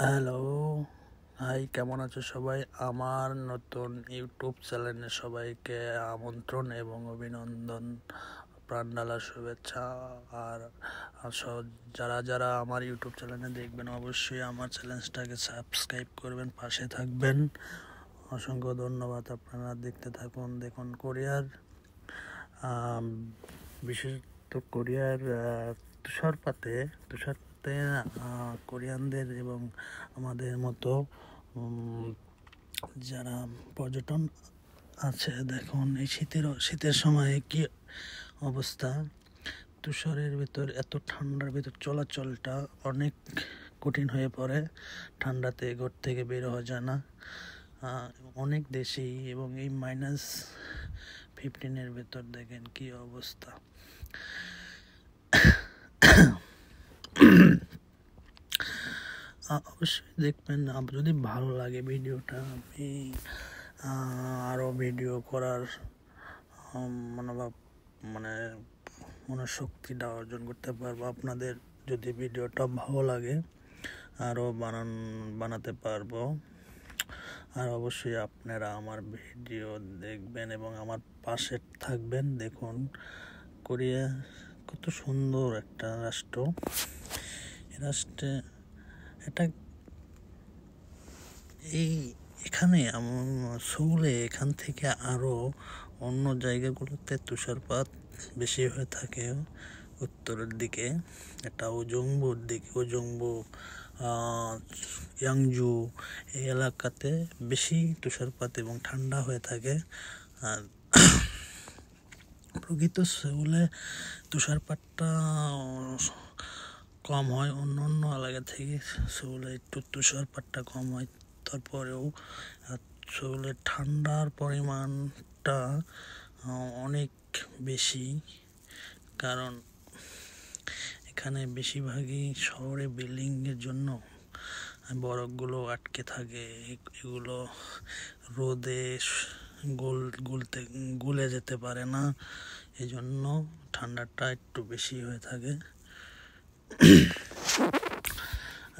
Hello, high, কেমন আছো সবাই? আমার নতুন ইউটিউব চ্যানেলে সবাইকে আমন্ত্রণ এবং অভিনন্দন, প্রাণঢালা শুভেচ্ছা। আর যারা যারা আমার ইউটিউব চ্যানেলে দেখবেন অবশ্যই আমার চ্যানেলটাকে সাবস্ক্রাইব করবেন, পাশে থাকবেন। অসংখ্য ধন্যবাদ। আপনারা দেখতে থাকুন। দেখুন বিশেষত কোরিয়ার তুষারপাতে কোরিয়ানদের এবং আমাদের মতো যারা পর্যটন আছে, দেখুন এই শীতের সময়ে কি অবস্থা। তুষারের ভিতর, এত ঠান্ডার ভিতর চলাচলটা অনেক কঠিন হয়ে পড়ে। ঠান্ডাতে ঘর থেকে বের হওয়া যায় না অনেক দেশেই। এবং এই -15 ভেতর দেখেন কি অবস্থা। অবশ্যই দেখবেন। যদি ভালো লাগে ভিডিওটা, আমি আরও ভিডিও করার মনোভাব মনোশক্তিটা অর্জন করতে পারবো। আপনাদের যদি ভিডিওটা ভালো লাগে আরও বানাতে পারবো। আর অবশ্যই আপনারা আমার ভিডিও দেখবেন এবং আমার পাশে থাকবেন। দেখুন কোরিয়া কত সুন্দর একটা রাষ্ট্র। এখানে সেউলে এখান থেকে আরও অন্য জায়গাগুলোতে তুষারপাত বেশি হয়ে থাকে। উত্তরের দিকে এটা ওজংবু ইয়াংজু এই এলাকাতে বেশি তুষারপাত এবং ঠান্ডা হয়ে থাকে। আর প্রকৃত সেউলে তুষারপাতটা কম হয়, অন্য অন্য এলাকা থেকে সেউলে একটু তুষারপাতটা কম হয়। তারপরেও সেউলে ঠান্ডার পরিমাণটা অনেক বেশি, কারণ এখানে বেশিরভাগই শহরে বিল্ডিংয়ের জন্য বরফগুলো আটকে থাকে। এগুলো রোদে গলে যেতে পারে না, এই জন্য ঠান্ডাটা একটু বেশি হয়ে থাকে।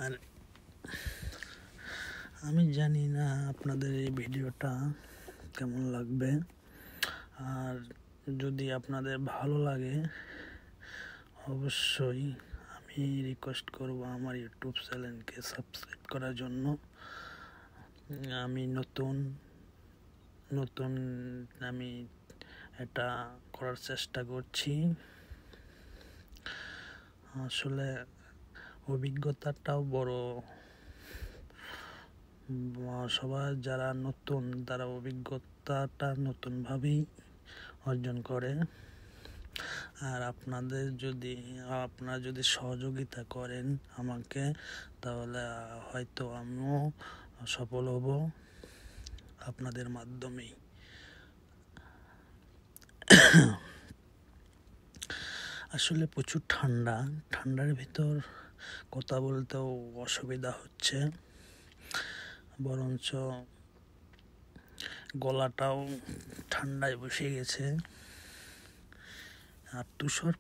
আর আমি জানি না আপনাদের এই ভিডিওটা কেমন লাগবে। আর যদি আপনাদের ভালো লাগে অবশ্যই আমি রিকোয়েস্ট করব আমার ইউটিউব চ্যানেলকে সাবস্ক্রাইব করার জন্য। আমি নতুন আমি এটা করার চেষ্টা করছি। আসলে অভিজ্ঞতাটাও বড়। সবাই যারা নতুন তারা অভিজ্ঞতাটা নতুনভাবেই অর্জন করে। আর আপনারা যদি সহযোগিতা করেন আমাকে, তাহলে হয়তো আমিও সফল হব আপনাদের মাধ্যমেই। আসলে প্রচুর ঠান্ডার ভিতর কথা বলতেও অসুবিধা হচ্ছে, বরঞ্চ গলাটাও ঠান্ডায় বসে গেছে। আর তুষার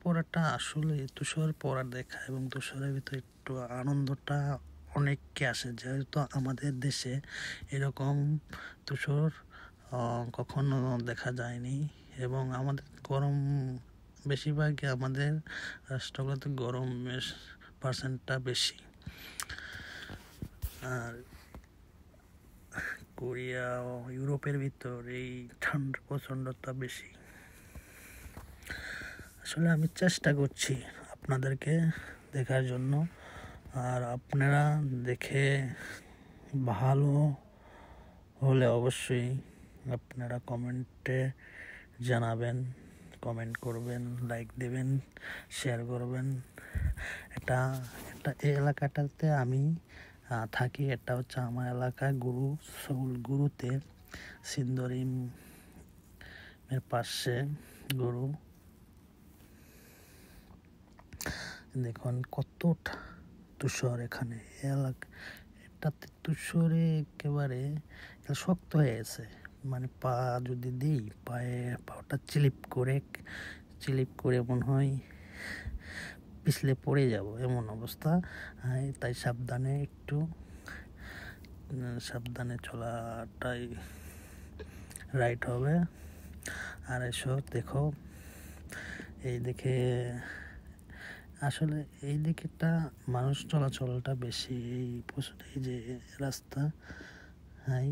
পড়া দেখা এবং তুষারের ভিতরে একটু আনন্দটা অনেককে আসে, যেহেতু আমাদের দেশে এরকম তুষার কখনো দেখা যায়নি। এবং আমাদের বেশিরভাগই আমাদের রাষ্ট্রগুলোতে গরমের পার্সেন্টটা বেশি। আর কোরিয়া ও ইউরোপের ভিতর এই ঠান্ডার প্রচণ্ডতা বেশি। আসলে আমি চেষ্টা করছি আপনাদেরকে দেখার জন্য। আর আপনারা দেখে ভালো হলে অবশ্যই আপনারা কমেন্টে জানাবেন, কমেন্ট করবেন, লাইক দেবেন, শেয়ার করবেন। এই এলাকাটাতে আমি থাকি। এটা হচ্ছে আমার এলাকা সেউল গুরুতে সিন্দরিমের পাশে গুরু। দেখুন কত তুষার এখানে এটাতে তুষারে একেবারে শক্ত হয়ে গেছে। পা যদি দিই, পাটা চিলিপ করে মনে হয় পিছলে পড়ে যাব, এমন অবস্থা। তাই সাবধানে একটু সাবধানে চলাটাই রাইট হবে। আর এসো দেখো, এই দিকে আসলে এই দিকেটা মানুষ চলাচলটা বেশি, এই যে রাস্তা। হাই